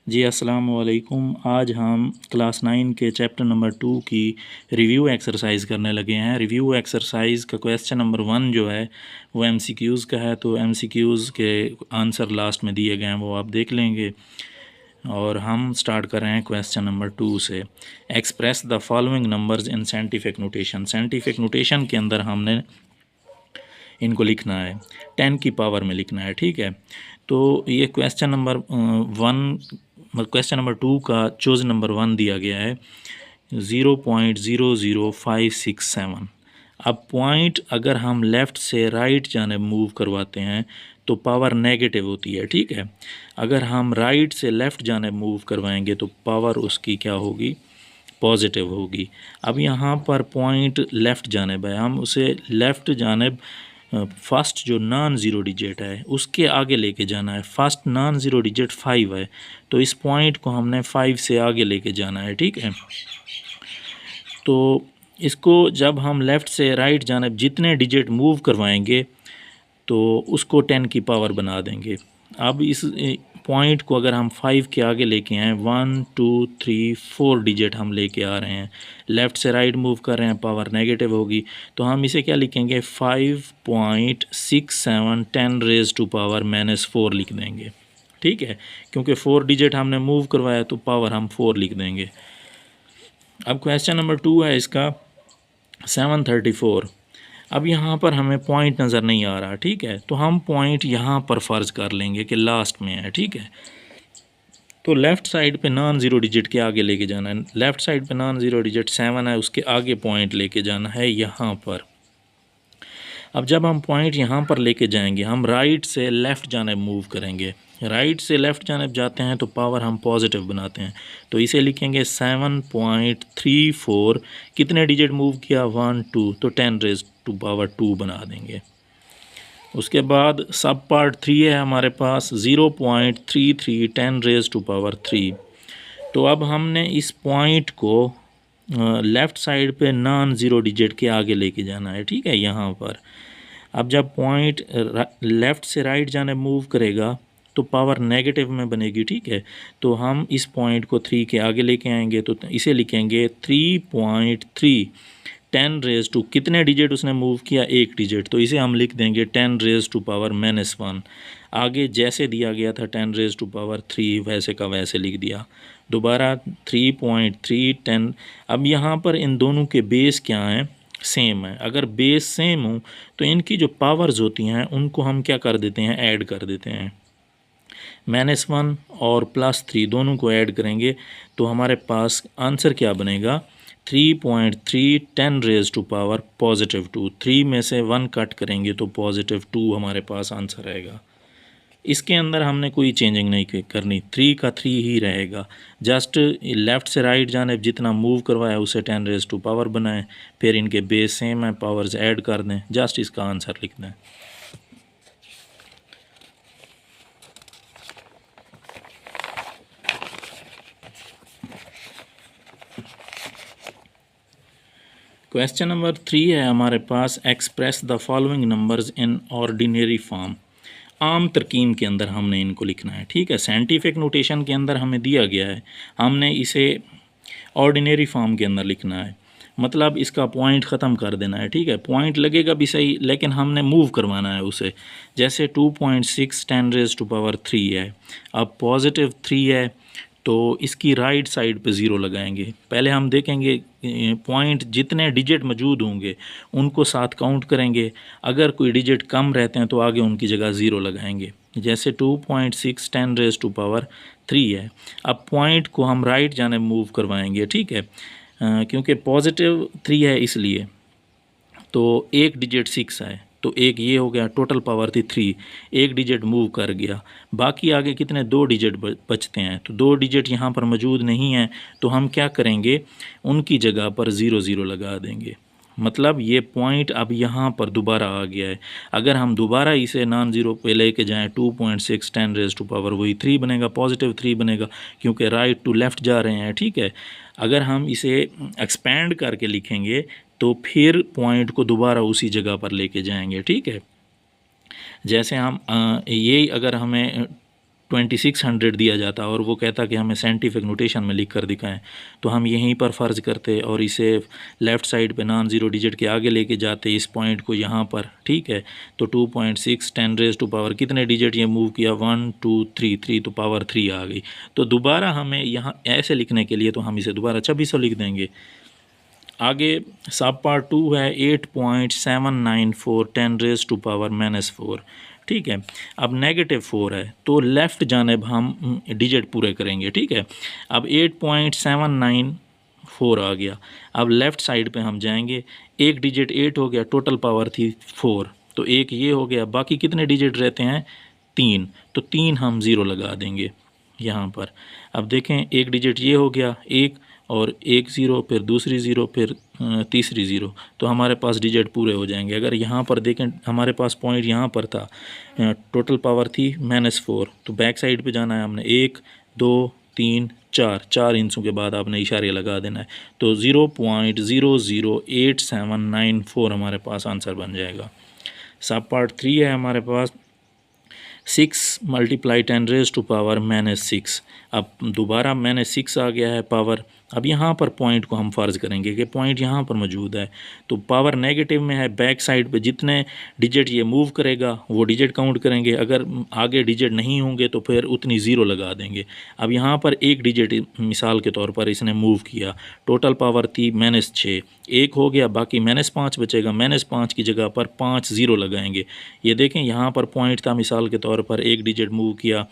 जी अस्सलाम वालेकुम। आज हम क्लास 9 के चैप्टर नंबर 2 की रिव्यू एक्सरसाइज करने लगे हैं। रिव्यू एक्सरसाइज का क्वेश्चन नंबर 1 जो है वो एमसीक्यूज़ का है, तो एमसीक्यूज़ के आंसर लास्ट में दिए गए हैं, वो आप देख लेंगे। और हम स्टार्ट कर रहे हैं क्वेश्चन नंबर 2 से। Express the following numbers in scientific notation. Scientific notation के अंदर हमने इनको लिखना है, 10 की पावर में लिखना है, ठीक है। तो ये क्वेश्चन नंबर 2 का चूज नंबर 1 दिया गया है 0.00567। अब पॉइंट अगर हम लेफ़्ट से राइट जाने मूव करवाते हैं तो पावर नेगेटिव होती है, ठीक है। अगर हम राइट से लेफ़्ट जाने मूव करवाएंगे तो पावर उसकी क्या होगी, पॉजिटिव होगी। अब यहाँ पर पॉइंट लेफ़्ट जानिब है, हम उसे लेफ़्ट जानिब फर्स्ट जो नॉन ज़ीरो डिजिट है उसके आगे लेके जाना है। फर्स्ट नॉन ज़ीरो डिजिट 5 है, तो इस पॉइंट को हमने 5 से आगे लेके जाना है, ठीक है। तो इसको जब हम लेफ़्ट से राइट जानिब जितने डिजिट मूव करवाएंगे तो उसको 10 की पावर बना देंगे। अब इस पॉइंट को अगर हम 5 के आगे लेके आएँ, 1 2 3 4 डिजिट हम लेके आ रहे हैं, लेफ़्ट से राइट मूव कर रहे हैं, पावर नेगेटिव होगी। तो हम इसे क्या लिखेंगे, 5.67 10 रेज़ टू पावर -4 लिख देंगे, ठीक है। क्योंकि 4 डिजिट हमने मूव करवाया तो पावर हम 4 लिख देंगे। अब क्वेश्चन नंबर 2 है इसका 734। अब यहाँ पर हमें पॉइंट नज़र नहीं आ रहा, ठीक है। तो हम पॉइंट यहाँ पर फ़र्ज़ कर लेंगे कि लास्ट में है, ठीक है। तो लेफ़्ट साइड पे नॉन ज़ीरो डिजिट के आगे लेके जाना है। लेफ़्ट साइड पे नॉन ज़ीरो डिजिट 7 है, उसके आगे पॉइंट लेके जाना है यहाँ पर। अब जब हम पॉइंट यहाँ पर लेके जाएंगे, हम राइट से लेफ़्ट जाने मूव करेंगे। राइट से लेफ़्ट जानिब जाते हैं तो पावर हम पॉजिटिव बनाते हैं, तो इसे लिखेंगे 7.34। कितने डिजिट मूव किया, 1 2, तो 10 रेज़ टू पावर 2 बना देंगे। उसके बाद सब पार्ट 3 है हमारे पास 0.33 10 रेज़ टू पावर 3। तो अब हमने इस पॉइंट को लेफ़्ट साइड पे नॉन ज़ीरो डिजिट के आगे लेके जाना है, ठीक है, यहाँ पर। अब जब पॉइंट लेफ़्ट से राइट जाने मूव करेगा तो पावर नेगेटिव में बनेगी, ठीक है। तो हम इस पॉइंट को 3 के आगे लेके आएंगे, तो इसे लिखेंगे 3.3 10 रेज़ टू, कितने डिजिट उसने मूव किया, एक डिजिट, तो इसे हम लिख देंगे 10 रेज़ टू पावर -1। आगे जैसे दिया गया था 10 रेज़ टू पावर 3 वैसे का वैसे लिख दिया। दोबारा 3.3 10। अब यहाँ पर इन दोनों के बेस क्या हैं, सेम है। अगर बेस सेम हो तो इनकी जो पावर्स होती हैं उनको हम क्या कर देते हैं, ऐड कर देते हैं। -1 और +3 दोनों को ऐड करेंगे तो हमारे पास आंसर क्या बनेगा, 3.3 10 रेज़ टू पावर +2। 3 में से 1 कट करेंगे तो +2 हमारे पास आंसर आएगा। इसके अंदर हमने कोई चेंजिंग नहीं करनी, 3 का 3 ही रहेगा। जस्ट लेफ़्ट से राइट जाने जितना मूव करवाया उसे 10 रेज़ टू पावर बनाएं, फिर इनके बेस सेम है, पावर्स ऐड कर दें, जस्ट इसका आंसर लिख दें। क्वेश्चन नंबर 3 है हमारे पास, express the following numbers in ordinary form. आम तरकीब के अंदर हमने इनको लिखना है, ठीक है। साइंटिफिक नोटेशन के अंदर हमें दिया गया है, हमने इसे ऑर्डिनरी फॉर्म के अंदर लिखना है। मतलब इसका पॉइंट ख़त्म कर देना है, ठीक है। पॉइंट लगेगा भी सही लेकिन हमने मूव करवाना है उसे। जैसे 2.6 10 रेज़ टू पावर 3 है, अब +3 है तो इसकी राइट साइड पे ज़ीरो लगाएंगे। पहले हम देखेंगे पॉइंट जितने डिजिट मौजूद होंगे उनको साथ काउंट करेंगे, अगर कोई डिजिट कम रहते हैं तो आगे उनकी जगह ज़ीरो लगाएंगे। जैसे 2.6 10 रेज़ टू पावर 3 है, अब पॉइंट को हम राइट जाने मूव करवाएंगे, ठीक है। क्योंकि +3 है इसलिए, तो एक डिजिट 6 है तो एक ये हो गया, टोटल पावर थी 3, एक डिजिट मूव कर गया। बाकी आगे कितने, 2 डिजिट बचते हैं, तो 2 डिजिट यहाँ पर मौजूद नहीं हैं, तो हम क्या करेंगे, उनकी जगह पर 0 0 लगा देंगे। मतलब ये पॉइंट अब यहाँ पर दोबारा आ गया है। अगर हम दोबारा इसे नॉन ज़ीरो पे लेके जाएं, 2.6 10 रेज़ टू पावर वही 3 बनेगा, +3 बनेगा, क्योंकि राइट टू लेफ़्ट जा रहे हैं, ठीक है। अगर हम इसे एक्सपेंड करके लिखेंगे तो फिर पॉइंट को दोबारा उसी जगह पर लेके जाएंगे, ठीक है। जैसे हम ये अगर हमें 2600 दिया जाता और वो कहता कि हमें साइंटिफिक नोटेशन में लिख कर दिखाएं, तो हम यहीं पर फ़र्ज़ करते और इसे लेफ़्ट साइड पे नॉन ज़ीरो डिजिट के आगे लेके जाते इस पॉइंट को यहाँ पर, ठीक है। तो 2.6 10 रेज़ टू पावर कितने डिजिट ये मूव किया, 1 2 3 3, तो पावर 3 आ गई। तो दोबारा हमें यहाँ ऐसे लिखने के लिए तो हम इसे दोबारा 2600 लिख देंगे। आगे सब पार्ट 2 है 8.794 10 रेज़ टू पावर -4, ठीक है। अब -4 है तो लेफ़्ट जानिब हम डिजिट पूरे करेंगे, ठीक है। अब 8.794 आ गया, अब लेफ़्ट साइड पे हम जाएंगे, एक डिजिट 8 हो गया, टोटल पावर थी 4, तो एक ये हो गया, बाकी कितने डिजिट रहते हैं 3, तो 3 हम ज़ीरो लगा देंगे यहाँ पर। अब देखें एक डिजिट ये हो गया 1 और एक ज़ीरो, फिर दूसरी ज़ीरो, फिर तीसरी ज़ीरो, तो हमारे पास डिजिट पूरे हो जाएंगे। अगर यहाँ पर देखें हमारे पास पॉइंट यहाँ पर था, टोटल पावर थी -4, तो बैक साइड पे जाना है हमने, 1 2 3 4 इंचों के बाद आपने इशारे लगा देना है, तो 0.008794 हमारे पास आंसर बन जाएगा। सब पार्ट 3 है हमारे पास 6 × 10 रेज़ टू पावर -6। अब दोबारा -6 आ गया है पावर। अब यहाँ पर पॉइंट को हम फ़र्ज़ करेंगे कि पॉइंट यहाँ पर मौजूद है, तो पावर नेगेटिव में है, बैक साइड पे जितने डिजिट ये मूव करेगा वो डिजिट काउंट करेंगे, अगर आगे डिजिट नहीं होंगे तो फिर उतनी ज़ीरो लगा देंगे। अब यहाँ पर एक डिजिट मिसाल के तौर पर इसने मूव किया, टोटल पावर थी -6, एक हो गया, बाकी -5 बचेगा, -5 की जगह पर 5 ज़ीरो लगाएंगे। ये देखें यहाँ पर पॉइंट था मिसाल के तौर पर, एक डिजिट मूव किया,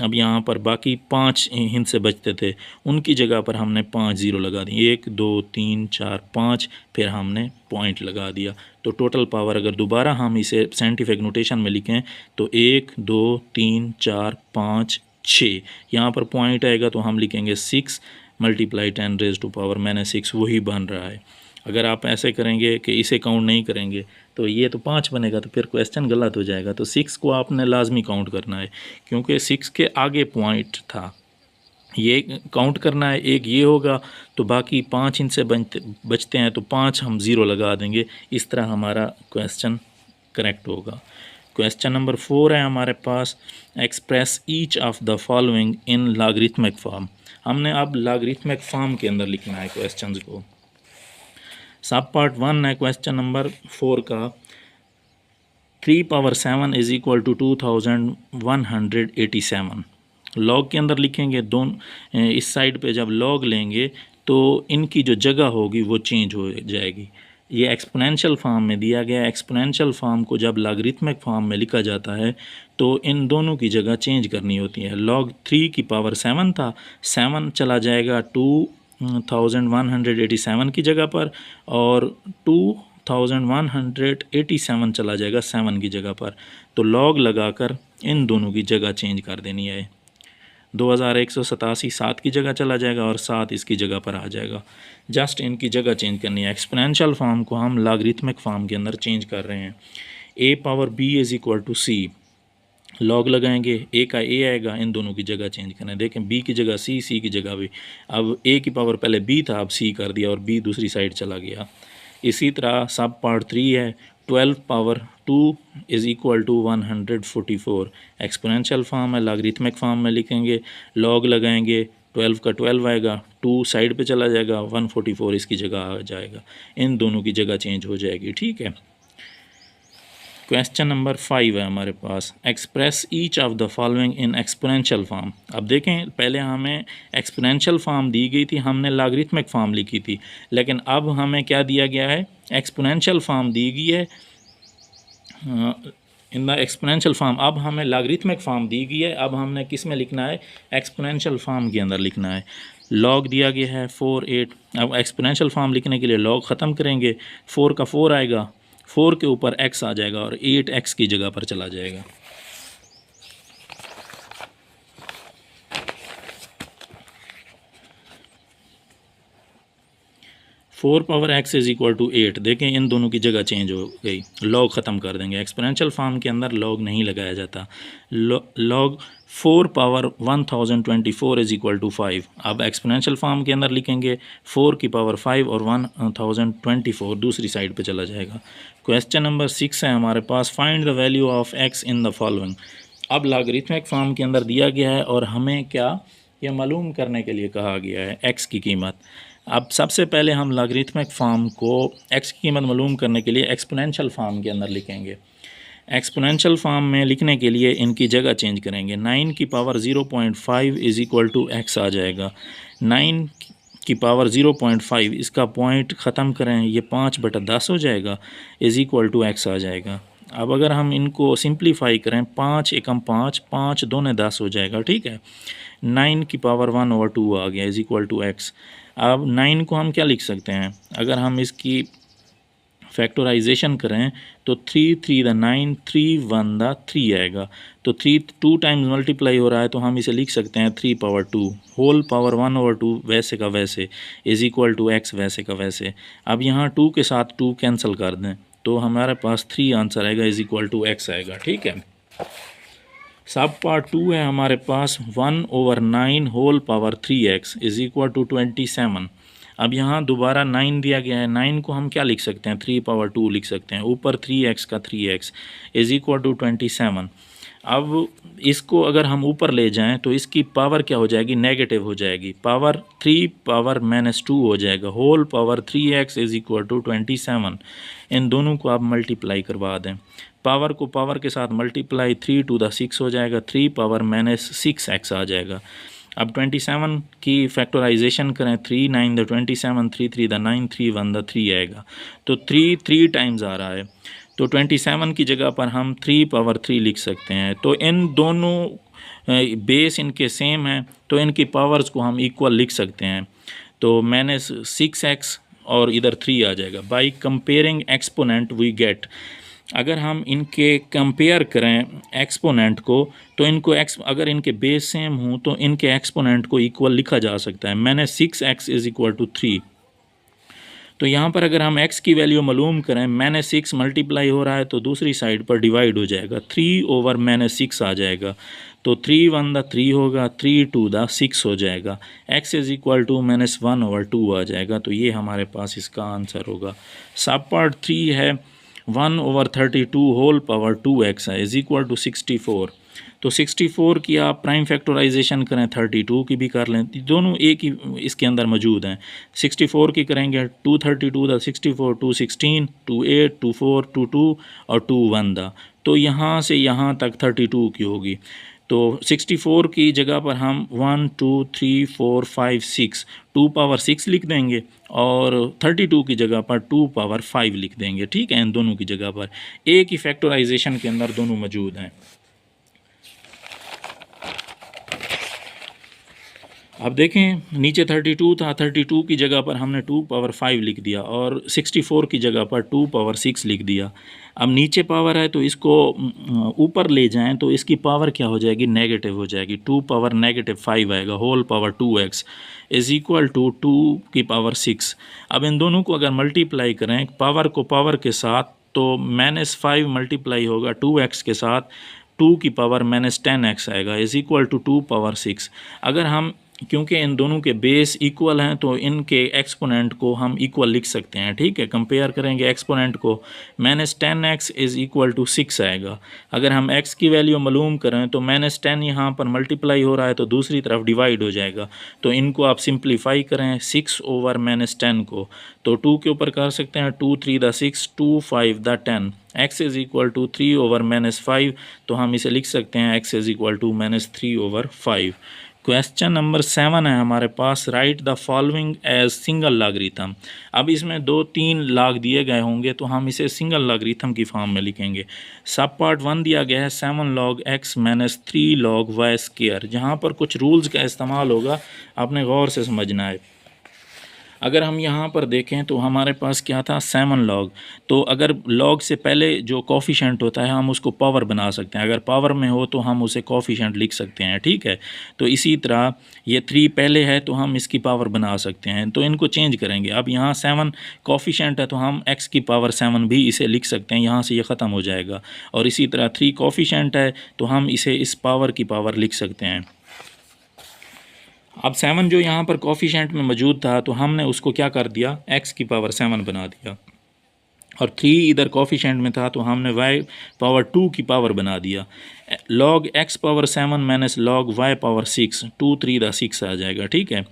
अब यहाँ पर बाकी 5 हिंद से बचते थे, उनकी जगह पर हमने 5 ज़ीरो लगा दी, 1 2 3 4 5, फिर हमने पॉइंट लगा दिया। तो टोटल पावर अगर दोबारा हम इसे साइंटिफिक नोटेशन में लिखें तो 1 2 3 4 5 6, यहाँ पर पॉइंट आएगा तो हम लिखेंगे 6 × 10 रेज़ टू पावर -6, वही बन रहा है। अगर आप ऐसे करेंगे कि इसे काउंट नहीं करेंगे तो ये तो 5 बनेगा, तो फिर क्वेश्चन गलत हो जाएगा। तो 6 को आपने लाजमी काउंट करना है, क्योंकि 6 के आगे पॉइंट था, ये काउंट करना है। एक ये होगा तो बाकी 5 इनसे बचते हैं, तो 5 हम ज़ीरो लगा देंगे। इस तरह हमारा क्वेश्चन करेक्ट होगा। क्वेश्चन नंबर 4 है हमारे पास, express each of the following in logarithmic form. हमने अब लॉगरिथमिक फॉर्म के अंदर लिखना है क्वेश्चन को। सब पार्ट 1 है क्वेश्चन नंबर 4 का, 3 पावर 7 = 2187। लॉग के अंदर लिखेंगे, दोनों इस साइड पे जब लॉग लेंगे तो इनकी जो जगह होगी वो चेंज हो जाएगी। ये एक्सपोनेंशियल फॉर्म में दिया गया है। एक्सपोनेंशियल फॉर्म को जब लॉगरिथमिक फॉर्म में लिखा जाता है तो इन दोनों की जगह चेंज करनी होती है। लॉग 3 की पावर 7 था, 7 चला जाएगा 2187 की जगह पर, और 2187 चला जाएगा 7 की जगह पर। तो लॉग लगाकर इन दोनों की जगह चेंज कर देनी है। 2187 7 की जगह चला जाएगा और 7 इसकी जगह पर आ जाएगा। जस्ट इनकी जगह चेंज करनी है। एक्सपोनेंशियल फॉर्म को हम लॉगरिथमिक फॉर्म के अंदर चेंज कर रहे हैं। a power b = c, log लगाएंगे, a का a आएगा, इन दोनों की जगह चेंज करना है। देखें b की जगह c, c की जगह b, अब a की पावर पहले b था, अब c कर दिया और b दूसरी साइड चला गया। इसी तरह सब पार्ट 3 है, 12 पावर 2 = 144। एक्सपोनेंशियल फॉर्म है, लॉगरिथमिक फॉर्म में लिखेंगे, लॉग लगाएंगे, 12 का 12 आएगा, 2 साइड पे चला जाएगा, 144 इसकी जगह आ जाएगा, इन दोनों की जगह चेंज हो जाएगी, ठीक है। क्वेश्चन नंबर 5 है हमारे पास, express each of the following in exponential form. अब देखें पहले हमें एक्सपोनेंशियल फॉर्म दी गई थी, हमने लॉगरिथमिक फॉर्म लिखी थी, लेकिन अब हमें क्या दिया गया है, एक्सपोनेंशियल फॉर्म दी गई है। इन द एक्सपोनेंशियल फॉर्म अब हमें लॉगरिथमिक फॉर्म दी गई है, अब हमने किस में लिखना है, एक्सपोनेंशियल फॉर्म के अंदर लिखना है। लॉग दिया गया है 4 8, अब एक्सपोनेंशियल फॉर्म लिखने के लिए लॉग ख़त्म करेंगे, 4 का 4 आएगा, 4 के ऊपर x आ जाएगा और 8x की जगह पर चला जाएगा। फोर पावर x = 8, देखें इन दोनों की जगह चेंज हो गई, लॉग ख़त्म कर देंगे। एक्सपोनेंशियल फॉर्म के अंदर लॉग नहीं लगाया जाता। लॉग 4 पावर 1024 = 5, अब एक्सपोनेंशियल फॉर्म के अंदर लिखेंगे 4 की पावर 5 और 1024 दूसरी साइड पे चला जाएगा। क्वेश्चन नंबर 6 है हमारे पास, find the value of x in the following. अब लॉगरिथमिक फॉर्म के अंदर दिया गया है और हमें क्या ये मालूम करने के लिए कहा गया है x की कीमत। अब सबसे पहले हम लॉगरिथमिक फॉर्म को x की कीमत मालूम करने के लिए एक्सपोनेंशियल फॉर्म के अंदर लिखेंगे। एक्सपोनेंशियल फॉर्म में लिखने के लिए इनकी जगह चेंज करेंगे। 9 की power 0.5 is equal to x आ जाएगा। 9 की पावर 0.5 इसका पॉइंट ख़त्म करें, ये 5/10 हो जाएगा, इज़ इक्वल टू x आ जाएगा। अब अगर हम इनको सिंप्लीफाई करें, 5 एकम 5, 5 दूने 10 हो जाएगा, ठीक है। 9 की पावर 1/2 आ गया, इज़ इक्वल टू x। अब 9 को हम क्या लिख सकते हैं, अगर हम इसकी फैक्टराइजेशन करें तो 3 3 द 9, 3 1 द 3 आएगा। तो 3 2 टाइम्स मल्टीप्लाई हो रहा है तो हम इसे लिख सकते हैं 3 पावर 2 होल पावर 1/2 वैसे का वैसे इज़ इक्वल टू x वैसे का वैसे। अब यहाँ 2 के साथ 2 कैंसिल कर दें तो हमारे पास 3 आंसर आएगा, इज़ इक्वल टू x आएगा, ठीक है। सब पार्ट 2 है हमारे पास 1/9 whole power 3x is equal to 27। अब यहाँ दोबारा 9 दिया गया है, 9 को हम क्या लिख सकते हैं, 3 पावर 2 लिख सकते हैं, ऊपर 3x का 3x इज़ इक्वल टू 27। अब इसको अगर हम ऊपर ले जाएं तो इसकी पावर क्या हो जाएगी, नेगेटिव हो जाएगी, पावर 3 पावर -2 हो जाएगा, whole power 3x is equal to 27। इन दोनों को आप मल्टीप्लाई करवा दें, पावर को पावर के साथ मल्टीप्लाई 3 टू द 6 हो जाएगा, 3 पावर -6x आ जाएगा। अब 27 की फैक्टराइजेशन करें, 3 9 द 27, 3 3 द 9, 3 1 द 3 आएगा। तो 3 3 टाइम्स आ रहा है, तो 27 की जगह पर हम 3 पावर 3 लिख सकते हैं। तो इन दोनों बेस इनके सेम हैं तो इनकी पावर्स को हम इक्वल लिख सकते हैं। तो -6x और इधर 3 आ जाएगा। By comparing exponent we get, अगर हम इनके कंपेयर करें एक्सपोनेंट को तो इनको अगर इनके बेस सेम हों तो इनके एक्सपोनेंट को इक्वल लिखा जा सकता है। मैंने 6x इज़ इक्वल टू 3, तो यहाँ पर अगर हम x की वैल्यू मालूम करें, मैंने 6 मल्टीप्लाई हो रहा है तो दूसरी साइड पर डिवाइड हो जाएगा, 3/6 आ जाएगा। तो 3 1 द 3 होगा, 3 2 द 6 हो जाएगा, x इज़ इक्वल टू -1/2 आ जाएगा। तो ये हमारे पास इसका आंसर होगा। सब पार्ट 3 है 1/32 होल पावर 2x है इज़ इक्वल टू 64। तो 64 की आप प्राइम फैक्टराइजेशन करें, 32 की भी कर लें, दोनों एक ही इसके अंदर मौजूद हैं। 64 की करेंगे 232 द 64, 2 16, 2 8, 2 4, 2 2 और 2 1 द, तो यहाँ से यहाँ तक 32 की होगी। तो 64 की जगह पर हम 1 2 3 4 5 6 2 पावर 6 लिख देंगे और 32 की जगह पर 2 पावर 5 लिख देंगे, ठीक है। इन दोनों की जगह पर एक ही फैक्टराइजेशन के अंदर दोनों मौजूद हैं। अब देखें नीचे 32 था, 32 की जगह पर हमने 2 पावर 5 लिख दिया और 64 की जगह पर 2 पावर 6 लिख दिया। अब नीचे पावर है तो इसको ऊपर ले जाएं तो इसकी पावर क्या हो जाएगी, नेगेटिव हो जाएगी, 2 पावर -5 आएगा, whole power 2x is equal to 2 की पावर 6। अब इन दोनों को अगर मल्टीप्लाई करें पावर को पावर के साथ तो -5 मल्टीप्लाई होगा 2x के साथ, 2 की पावर -10x आएगा इज़ इक्वल टू 2 पावर 6। अगर हम क्योंकि इन दोनों के बेस इक्वल हैं तो इनके एक्सपोनेंट को हम इक्वल लिख सकते हैं, ठीक है। कंपेयर करेंगे एक्सपोनेंट को, -10x इज़ इक्वल टू 6 आएगा। अगर हम x की वैल्यू मालूम करें तो -10 यहाँ पर मल्टीप्लाई हो रहा है तो दूसरी तरफ डिवाइड हो जाएगा, तो इनको आप सिंप्लीफाई करें 6/-10 को, तो 2 के ऊपर कर सकते हैं, 2 3 the 6, 2 5 the 10, x is equal to 3/-5, तो हम इसे लिख सकते हैं x is equal to -3/5। Question number 7 है हमारे पास, write the following as single logarithm. अब इसमें 2-3 लॉग दिए गए होंगे तो हम इसे सिंगल लॉगरिथम की फॉर्म में लिखेंगे। सब पार्ट 1 दिया गया है 7 log x - 3 log y square. जहाँ पर कुछ रूल्स का इस्तेमाल होगा, आपने गौर से समझना है। अगर हम यहाँ पर देखें तो हमारे पास क्या था 7 log, तो अगर log से पहले जो कोफिशेंट होता है हम उसको पावर बना सकते हैं, अगर पावर में हो तो हम उसे कोफिशेंट लिख सकते हैं, ठीक है। तो इसी तरह ये 3 पहले है तो हम इसकी पावर बना सकते हैं, तो इनको चेंज करेंगे। अब यहाँ 7 कोफिशेंट है तो हम x की पावर 7 भी इसे लिख सकते हैं, यहाँ से ये ख़त्म हो जाएगा। और इसी तरह 3 कोफिशेंट है तो हम इसे इस पावर की पावर लिख सकते हैं। अब 7 जो यहाँ पर कोफिशेंट में मौजूद था तो हमने उसको क्या कर दिया, x की पावर 7 बना दिया। और 3 इधर कोफिशेंट में था तो हमने y पावर 2 की पावर बना दिया। log x power 7 minus log y power 6, 2 3 दा 6 आ जाएगा। ठीक है,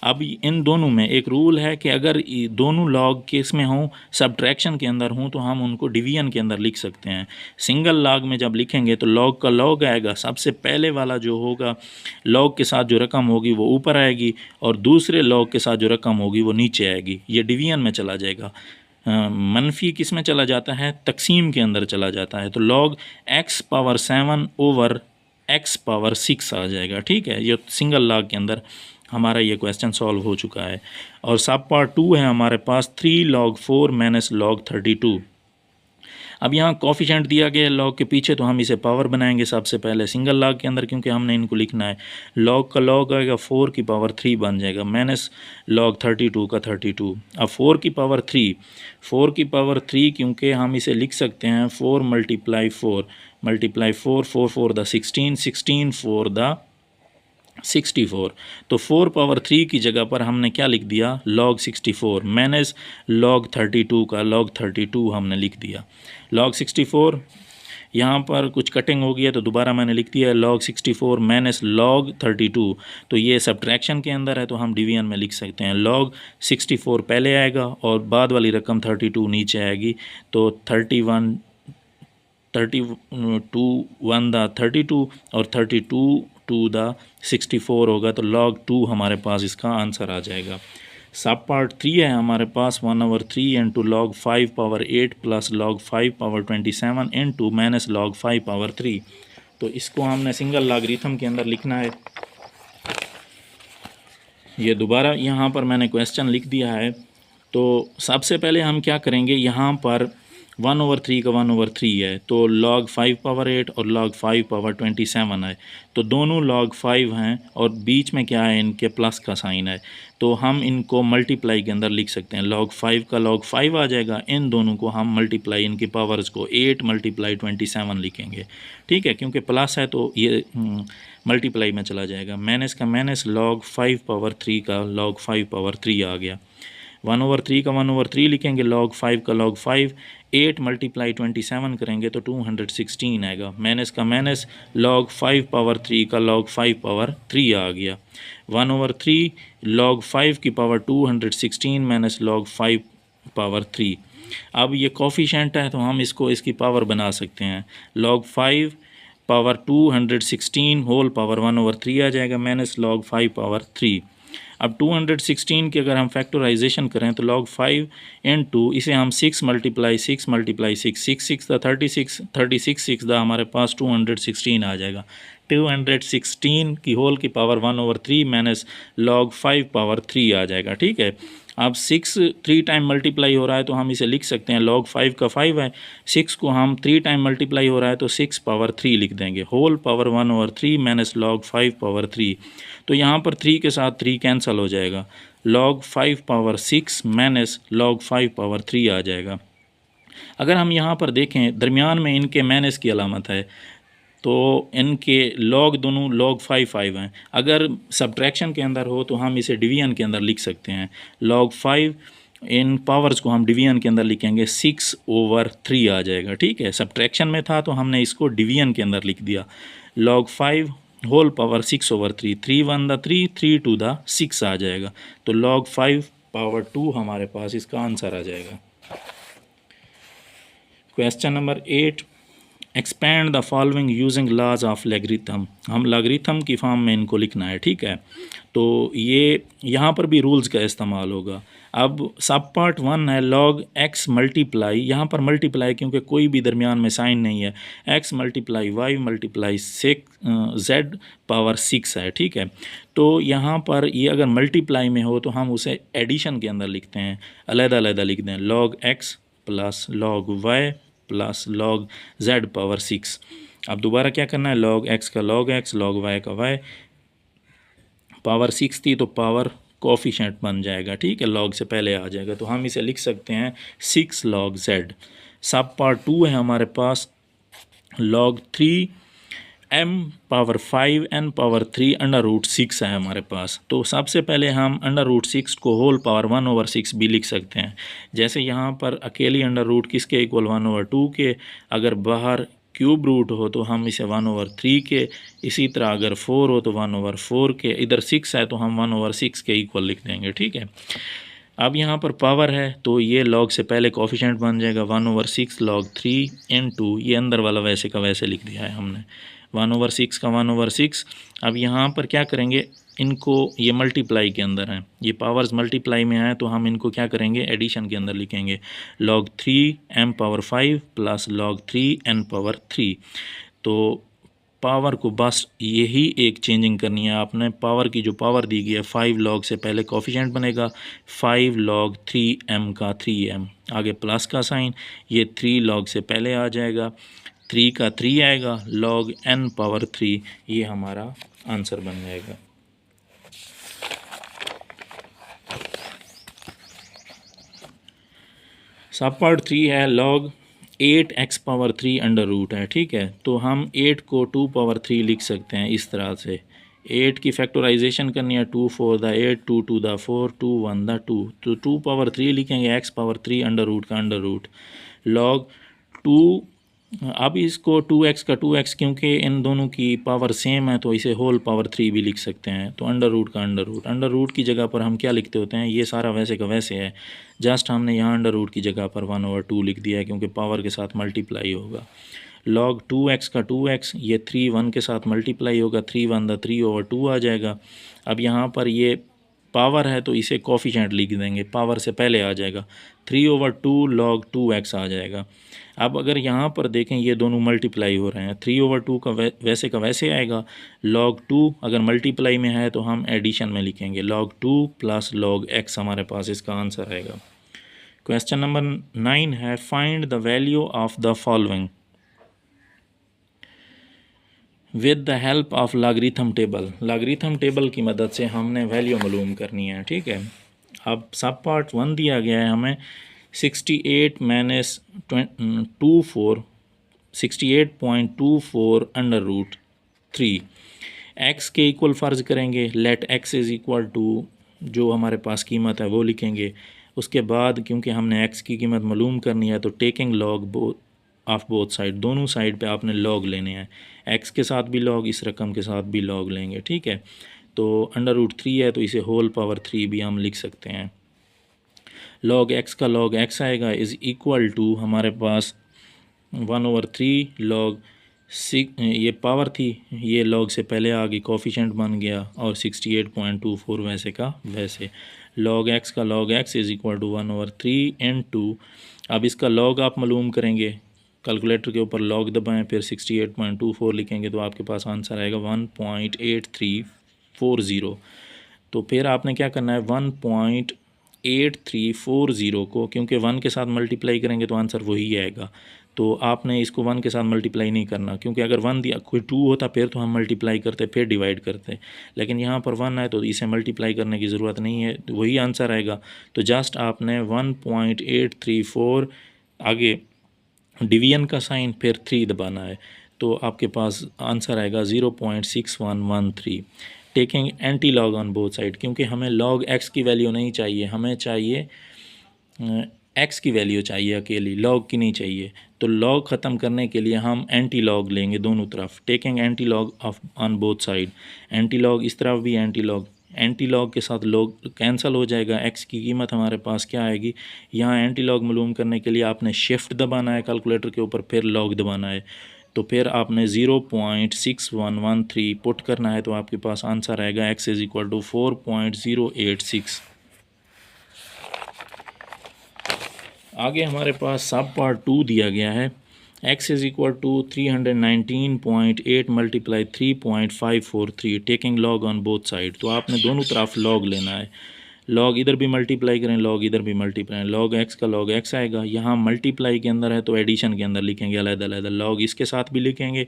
अब इन दोनों में एक रूल है कि अगर दोनों log केस में हों, सब्ट्रैक्शन के अंदर हों, तो हम उनको डिवीजन के अंदर लिख सकते हैं। सिंगल log में जब लिखेंगे तो log का log आएगा, सबसे पहले वाला जो होगा log के साथ जो रकम होगी वो ऊपर आएगी और दूसरे log के साथ जो रकम होगी वो नीचे आएगी। ये डिवीजन में चला जाएगा। मनफी किस में चला जाता है? तकसीम के अंदर चला जाता है। तो log x power 7 over x power 6 आ जाएगा। ठीक है, ये सिंगल log के अंदर हमारा ये क्वेश्चन सॉल्व हो चुका है। और सब पार्ट 2 है हमारे पास 3 log 4 माइनस log 32। अब यहाँ कोफिशेंट दिया गया है लॉग के पीछे, तो हम इसे पावर बनाएंगे सबसे पहले सिंगल लॉग के अंदर, क्योंकि हमने इनको लिखना है। लॉग का लॉग आएगा 4 की पावर 3 बन जाएगा माइनस log 32 का 32। अब 4 की पावर 3, 4 की पावर 3 क्योंकि हम इसे लिख सकते हैं 4 मल्टीप्लाई 4 4 4 द 16, 16 4 द 64। तो 4 पावर 3 की जगह पर हमने क्या लिख दिया? log 64 माइनस log 32 का log 32 हमने लिख दिया। log 64 यहाँ पर कुछ कटिंग हो गई है तो दोबारा मैंने लिख दिया log 64 माइनस log 32। तो ये सब्ट्रैक्शन के अंदर है तो हम डिवीजन में लिख सकते हैं। log 64 पहले आएगा और बाद वाली रकम 32 नीचे आएगी। तो 32 1 दा 32 और 32 2 दा 64 होगा। तो log 2 हमारे पास इसका आंसर आ जाएगा। सब पार्ट 3 है हमारे पास 1/3 into log 5 power 8 plus log 5 power 27 into minus log 5 power 3। तो इसको हमने सिंगल लॉगरिथम के अंदर लिखना है। ये दोबारा यहाँ पर मैंने क्वेश्चन लिख दिया है। तो सबसे पहले हम क्या करेंगे, यहाँ पर 1/3 का 1/3 है तो log 5 पावर 8 और log 5 पावर 27 है। तो दोनों log 5 हैं और बीच में क्या है, इनके प्लस का साइन है। तो हम इनको मल्टीप्लाई के अंदर लिख सकते हैं। log 5 का log 5 आ जाएगा। इन दोनों को हम मल्टीप्लाई, इनकी पावर्स को 8 मल्टीप्लाई 27 लिखेंगे। ठीक है, क्योंकि प्लस है तो ये मल्टीप्लाई में चला जाएगा। माइनस का माइनस log 5 पावर 3 का log 5 पावर 3 आ गया। 1/3 का 1/3 लिखेंगे, log 5 का log 5, 8 मल्टीप्लाई 27 करेंगे तो 216 आएगा। माइनस का माइनस log 5 पावर 3 का log 5 पावर 3 आ गया। 1/3 log 5 की पावर 216 माइनस log 5 पावर 3। अब ये कोफिशिएंट है तो हम इसको इसकी पावर बना सकते हैं। log 5 पावर 216 होल पावर 1/3 आ जाएगा माइनस log 5 पावर 3। अब 216 की अगर हम फैक्टराइजेशन करें तो log 5 इंटू इसे हम 6 मल्टीप्लाई 6 मल्टीप्लाई 6 6 6 दा 36 36 6 दा हमारे पास 216 आ जाएगा। 216 की होल की पावर 1/3 माइनस log 5 पावर 3 आ जाएगा। ठीक है, अब 6 3 टाइम मल्टीप्लाई हो रहा है तो हम इसे लिख सकते हैं। log 5 का 5 है, 6 को हम 3 टाइम मल्टीप्लाई हो रहा है तो 6 पावर 3 लिख देंगे। Whole power 1/3 minus log 5 power 3। तो यहाँ पर 3 के साथ 3 कैंसिल हो जाएगा। log 5 power 6 minus log 5 power 3 आ जाएगा। अगर हम यहाँ पर देखें दरमियान में इनके माइनस की अलामत है तो इनके log दोनों log 5 5 हैं। अगर सब्ट्रैक्शन के अंदर हो तो हम इसे डिवीजन के अंदर लिख सकते हैं। log 5 इन पावर्स को हम डिवीजन के अंदर लिखेंगे 6/3 आ जाएगा। ठीक है, सब्ट्रैक्शन में था तो हमने इसको डिवीजन के अंदर लिख दिया। log 5 होल पावर 6/3, 3 1 दा 3 3 2 दा 6 आ जाएगा। तो log 5 पावर 2 हमारे पास इसका आंसर आ जाएगा। Question number 8, expand the following using laws of logarithm. हम लॉगरिथम की फॉर्म में इनको लिखना है। ठीक है, तो ये यहाँ पर भी रूल्स का इस्तेमाल होगा। अब सब पार्ट 1 है log x मल्टीप्लाई, यहाँ पर मल्टीप्लाई क्योंकि कोई भी दरमियान में साइन नहीं है, x multiply y multiply 6 z power 6 है। ठीक है, तो यहाँ पर ये अगर मल्टीप्लाई में हो तो हम उसे एडिशन के अंदर लिखते हैं, अलग-अलग लिख दें। log x plus log y plus log z power 6। अब दोबारा क्या करना है, log x का log x, log y का y, पावर 6 थी तो पावर कोफिशिएंट बन जाएगा। ठीक है, log से पहले आ जाएगा तो हम इसे लिख सकते हैं 6 log z। सब पार्ट 2 है हमारे पास log 3 m power 5 n power 3 under root 6 है हमारे पास। तो सबसे पहले हम अंडर रूट 6 को होल पावर 1/6 भी लिख सकते हैं। जैसे यहाँ पर अकेली अंडर रूट किसके इक्वल 1/2 के, अगर बाहर क्यूब रूट हो तो हम इसे 1/3 के, इसी तरह अगर 4 हो तो 1/4 के, इधर 6 है तो हम 1/6 के इक्वल लिख देंगे। ठीक है, अब यहाँ पर पावर है तो ये लॉग से पहले कोफिशेंट बन जाएगा 1/6 log 3 इनटू, ये अंदर वाला वैसे का वैसे लिख दिया है हमने, 1/6 का 1/6। अब यहाँ पर क्या करेंगे, इनको ये मल्टीप्लाई के अंदर हैं, ये पावर्स मल्टीप्लाई में हैं तो हम इनको क्या करेंगे, एडिशन के अंदर लिखेंगे log 3 m power 5 plus log 3 n power 3। तो पावर को बस यही एक चेंजिंग करनी है आपने, पावर की जो पावर दी गई है 5 log से पहले कोफिशेंट बनेगा 5 log 3m का 3m, आगे प्लस का साइन, ये 3 log से पहले आ जाएगा, 3 का 3 आएगा, log n पावर 3, ये हमारा आंसर बन जाएगा। सब पार्ट 3 है log 8x power 3 under root है। ठीक है, तो हम 8 को 2 पावर 3 लिख सकते हैं इस तरह से, 8 की फैक्टराइजेशन करनी है, 2 4 द 8, 2 2 द 4, 2 1 द 2, तो 2 पावर 3 लिखेंगे, x पावर 3 अंडर रूट का अंडर रूट log 2। अब इसको 2x का 2x, क्योंकि इन दोनों की पावर सेम है तो इसे होल पावर 3 भी लिख सकते हैं, तो अंडर रूट का अंडर रूट की जगह पर हम क्या लिखते होते हैं, ये सारा वैसे का वैसे है, जस्ट हमने यहाँ अंडर रूट की जगह पर 1/2 लिख दिया है क्योंकि पावर के साथ मल्टीप्लाई होगा। log 2x का 2x, ये 3 1 के साथ मल्टीप्लाई होगा, 3 1 द 3/2 आ जाएगा। अब यहाँ पर ये पावर है तो इसे कोफिशेंट लिख देंगे, पावर से पहले आ जाएगा, 3/2 log 2x आ जाएगा। अब अगर यहाँ पर देखें ये दोनों मल्टीप्लाई हो रहे हैं, 3/2 का वैसे का वैसे आएगा, log 2 अगर मल्टीप्लाई में है तो हम एडिशन में लिखेंगे, log 2 प्लस log x हमारे पास इसका आंसर आएगा। क्वेश्चन नंबर 9 है, find the value of the following with the help of logarithm table. Logarithm table की मदद से हमने वैल्यू मालूम करनी है। ठीक है, अब सब पार्ट 1 दिया गया है हमें 68 माइनस 68.24 अंडर रूट 3, एक्स के इक्वल फ़र्ज़ करेंगे, let X is equal to जो हमारे पास कीमत है वो लिखेंगे। उसके बाद क्योंकि हमने एक्स की कीमत मालूम करनी है तो taking log of both side, दोनों साइड पे आपने लॉग लेने हैं, एक्स के साथ भी लॉग, इस रकम के साथ भी लॉग लेंगे। ठीक है, तो अंडर रूट 3 है तो इसे होल पावर 3 भी हम लिख सकते हैं। log x का log x आएगा इज़ इक्वल टू हमारे पास 1/3 log 6, ये पावर थी, ये log से पहले आ गई, कोफिशेंट बन गया, और 68.24 वैसे का वैसे, log x का log x is equal to 1/3 into, अब इसका log आप मालूम करेंगे, कैलकुलेटर के ऊपर log दबाएं, फिर 68.24 लिखेंगे तो आपके पास आंसर आएगा 1.8340। तो फिर आपने क्या करना है, 1.8340 को क्योंकि 1 के साथ मल्टीप्लाई करेंगे तो आंसर वही आएगा, तो आपने इसको 1 के साथ मल्टीप्लाई नहीं करना, क्योंकि अगर 1 दिया कोई 2 होता फिर तो हम मल्टीप्लाई करते फिर डिवाइड करते, लेकिन यहाँ पर 1 है तो इसे मल्टीप्लाई करने की ज़रूरत नहीं है, तो वही आंसर आएगा। तो जस्ट आपने 1.834 आगे डिवीजन का साइन फिर 3 दबाना है, तो आपके पास आंसर आएगा 0.6113। Taking anti log on both side, क्योंकि हमें log x की वैल्यू नहीं चाहिए, हमें चाहिए x की वैल्यू चाहिए अकेली, log की नहीं चाहिए, तो log ख़त्म करने के लिए हम एंटी लॉग लेंगे दोनों तरफ। Taking anti log of on both side, anti log इस तरफ भी एंटी लॉग के साथ log कैंसिल हो जाएगा, x की कीमत हमारे पास क्या आएगी, यहाँ एंटी लॉग मालूम करने के लिए आपने शिफ्ट दबाना है कैलकुलेटर के ऊपर, फिर log दबाना है, तो फिर आपने 0.6113 पुट करना है तो आपके पास आंसर आएगा x इज़ इक्वल टू 4.086। आगे हमारे पास सब पार्ट 2 दिया गया है, x is equal to 319.8 multiply 3.543 taking log on both side, तो आपने दोनों तरफ लॉग लेना है। लॉग इधर भी मल्टीप्लाई करें, लॉग इधर भी मल्टीप्लाई, लॉग एक्स का लॉग एक्स आएगा। यहाँ मल्टीप्लाई के अंदर है तो एडिशन के अंदर लिखेंगे अलग-अलग, लॉग इसके साथ भी लिखेंगे,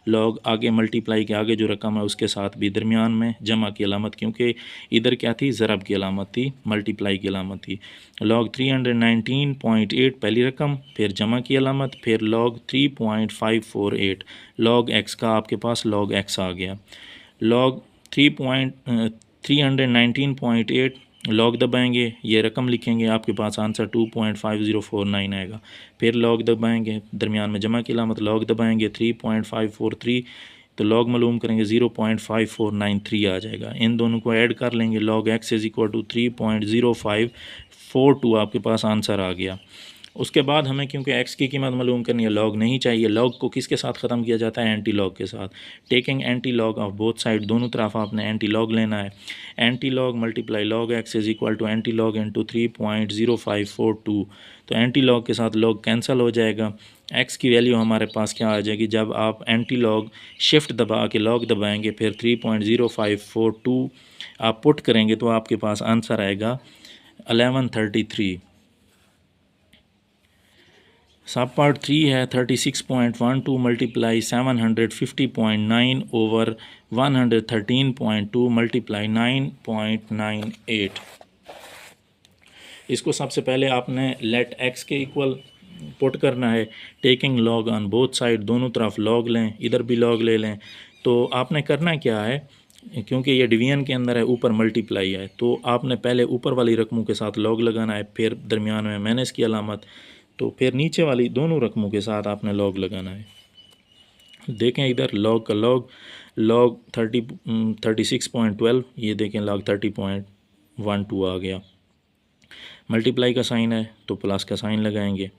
लॉग आगे मल्टीप्लाई के आगे जो रकम है उसके साथ भी, दरमियान में जमा की अलामत, क्योंकि इधर क्या थी, ज़रब की अलामत थी, मल्टीप्लाई की अलामत थी। लॉग 319.8 पहली रकम, फिर जमा की अलामत, फिर लॉग 3.548, लॉग एक्स का आपके पास लॉग एक्स आ गया। लॉग 319.8 लॉग दबाएंगे, ये रकम लिखेंगे, आपके पास आंसर 2.5049 आएगा। फिर लॉग दबाएंगे, दरमियान में जमा की अलामत, लॉग दबाएंगे 3.543, तो लॉग मालूम करेंगे 0.5493 आ जाएगा। इन दोनों को ऐड कर लेंगे, log X is equal to 3.0542 आपके पास आंसर आ गया। उसके बाद हमें क्योंकि एक्स की कीमत मालूम करनी है, लॉग नहीं चाहिए, लॉग को किसके साथ ख़त्म किया जाता है, एंटी लॉग के साथ। Taking anti log of both side, दोनों तरफ आपने एंटी लॉग लेना है। Anti log multiply log X is equal to anti log into 3.0542, तो एंटी लॉग के साथ लॉग कैंसिल हो जाएगा। एक्स की वैल्यू हमारे पास क्या आ जाएगी, जब आप एंटी लॉग शिफ्ट दबा के लॉग दबाएंगे, फिर 3.0542 आप पुट करेंगे तो आपके पास आंसर आएगा 1133। सब पार्ट 3 है 36.12 मल्टीप्लाई 750.9 ओवर 113.2 मल्टीप्लाई 9.98। इसको सबसे पहले आपने लेट एक्स के इक्वल पुट करना है। Taking log on both side, दोनों तरफ लॉग लें, इधर भी लॉग ले लें। तो आपने करना क्या है, क्योंकि ये डिवीजन के अंदर है, ऊपर मल्टीप्लाई है, तो आपने पहले ऊपर वाली रकमों के साथ लॉग लगाना है, फिर दरमियान में माइनस की अलामत, तो फिर नीचे वाली दोनों रकमों के साथ आपने लॉग लगाना है। देखें इधर लॉग का लॉग 36.12, ये देखें लॉग 30.12 आ गया। मल्टीप्लाई का साइन है तो प्लस का साइन लगाएंगे,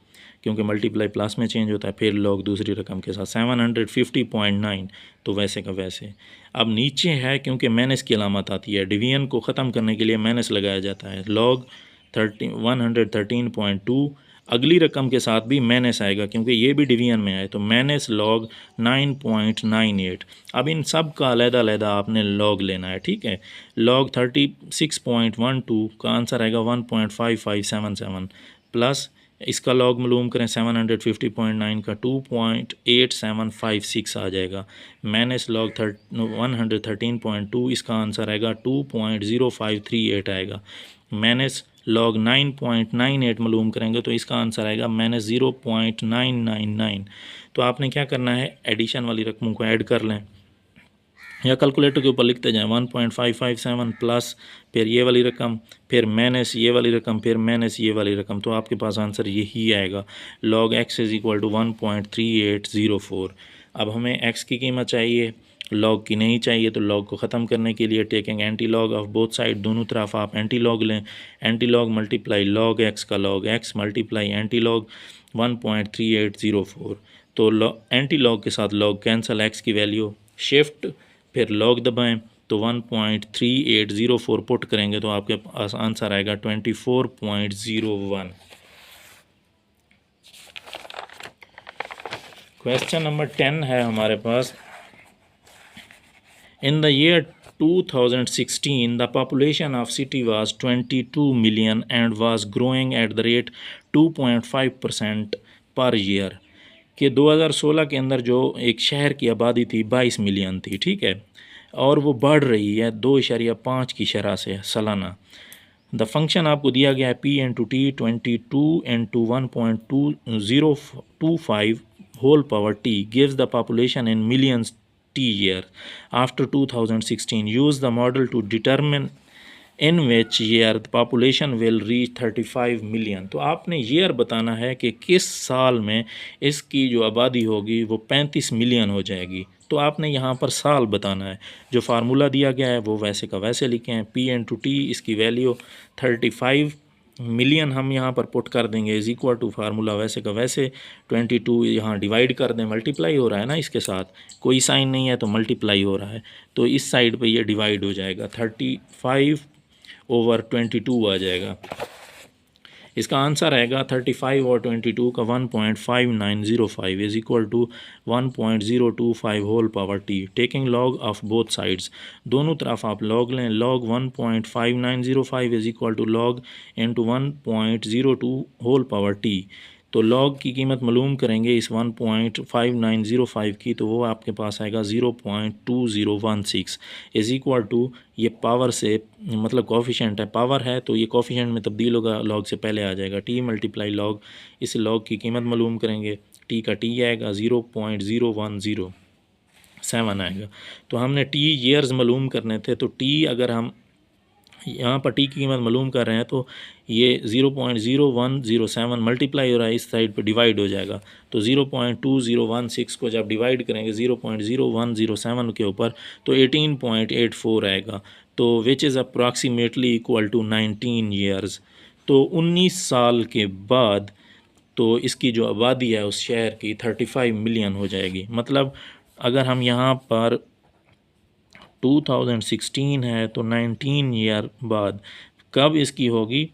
क्योंकि मल्टीप्लाई प्लस में चेंज होता है। फिर लॉग दूसरी रकम के साथ 750.9, तो वैसे का वैसे। अब नीचे है क्योंकि माइनस की अलामत आती है, डिवीजन को ख़त्म करने के लिए माइनस लगाया जाता है। लॉग 113.2 अगली रकम के साथ भी माइनस आएगा, क्योंकि ये भी डिवीजन में आए, तो माइनस लॉग 9.98। अब इन सब का अलग-अलग आपने लॉग लेना है, ठीक है। लॉग 36.12 का आंसर आएगा 1.5577 प्लस इसका लॉग मालूम करें 750.9 का 2.8756 आ जाएगा, माइनस लॉग 113.2 इसका आंसर आएगा 2.0538 आएगा, माइनस लॉग 9.98 मालूम करेंगे तो इसका आंसर आएगा माइनस 0.999। तो आपने क्या करना है, एडिशन वाली रकमों को ऐड कर लें या कैलकुलेटर के ऊपर लिखते जाएं, 1.557 प्लस फिर ये वाली रकम, फिर माइनस ये वाली रकम, फिर माइनस ये वाली रकम, तो आपके पास आंसर यही आएगा। Log X is equal to 1.3804। अब हमें एक्स की कीमत चाहिए, लॉग की नहीं चाहिए, तो लॉग को ख़त्म करने के लिए taking anti log of both side, दोनों तरफ आप एंटी लॉग लें। Anti log multiply log x का log x multiply anti log 1.3804, तो एंटी लॉग के साथ लॉग कैंसल, एक्स की वैल्यू शिफ्ट, फिर लॉग दबाएं तो 1.3804 पुट करेंगे तो आपके पास आंसर आएगा 24.01। क्वेश्चन नंबर 10 है हमारे पास। In the year 2016 the population of city was 22 million and was growing at the rate 2.5% per year. कि 2016 के अंदर जो एक शहर की आबादी थी 22 मिलियन थी, ठीक है, और वो बढ़ रही है 2.5 की शरह से सालाना। द फंक्शन आपको दिया गया है P into T 22 into 1.2025 whole power T gives the population in millions T year after 2016. Use the model to determine in which year the population will reach 35 million। तो आपने ईयर बताना है कि किस साल में इसकी जो आबादी होगी वो 35 मिलियन हो जाएगी। तो आपने यहाँ पर साल बताना है। जो फार्मूला दिया गया है वो वैसे का वैसे लिखे हैं, P इंटू टी इसकी वैल्यू 35 मिलियन हम यहाँ पर पुट कर देंगे इज इक्वल टू फार्मूला वैसे का वैसे 22 यहाँ डिवाइड कर दें, मल्टीप्लाई हो रहा है ना, इसके साथ कोई साइन नहीं है तो मल्टीप्लाई हो रहा है, तो इस साइड पे ये डिवाइड हो जाएगा 35/22 आ जाएगा। इसका आंसर आएगा 35 और 22 का 1.5905 is equal to 1.025 whole power T. Taking log of both sides, दोनों तरफ आप लॉग लें। Log 1.5905 is equal to log into 1.02 whole power T. तो लॉग की कीमत मालूम करेंगे इस 1.5905 की, तो वो आपके पास आएगा 0.2016 इज़ इक्वल टू, ये पावर से मतलब कोफिशेंट है, पावर है तो ये कोफिशेंट में तब्दील होगा, लॉग से पहले आ जाएगा टी मल्टीप्लाई लॉग। इस लॉग की कीमत मालूम करेंगे, टी का टी आएगा 0.0107 आएगा। तो हमने टी ईयर्स मालूम करने थे, तो टी अगर हम यहाँ पर टी की कीमत मालूम कर रहे हैं तो ये 0.0107 मल्टीप्लाई हो रहा है, इस साइड पे डिवाइड हो जाएगा। तो 0.2016 को जब डिवाइड करेंगे 0.0107 के ऊपर तो 18.84 आएगा, तो which is approximately equal to 19 years. तो 19 साल के बाद तो इसकी जो आबादी है उस शहर की 35 मिलियन हो जाएगी। मतलब अगर हम यहाँ पर 2016 है तो 19 ईयर बाद कब इसकी होगी,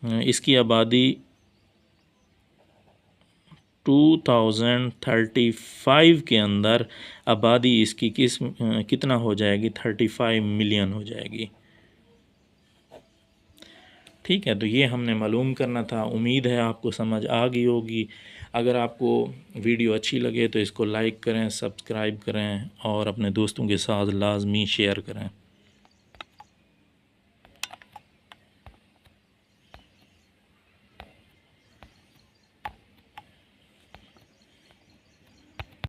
इसकी आबादी 2035 के अंदर आबादी इसकी कितना हो जाएगी, 35 मिलियन हो जाएगी। ठीक है, तो ये हमने मालूम करना था। उम्मीद है आपको समझ आ गई होगी। अगर आपको वीडियो अच्छी लगे तो इसको लाइक करें, सब्सक्राइब करें और अपने दोस्तों के साथ लाजमी शेयर करें।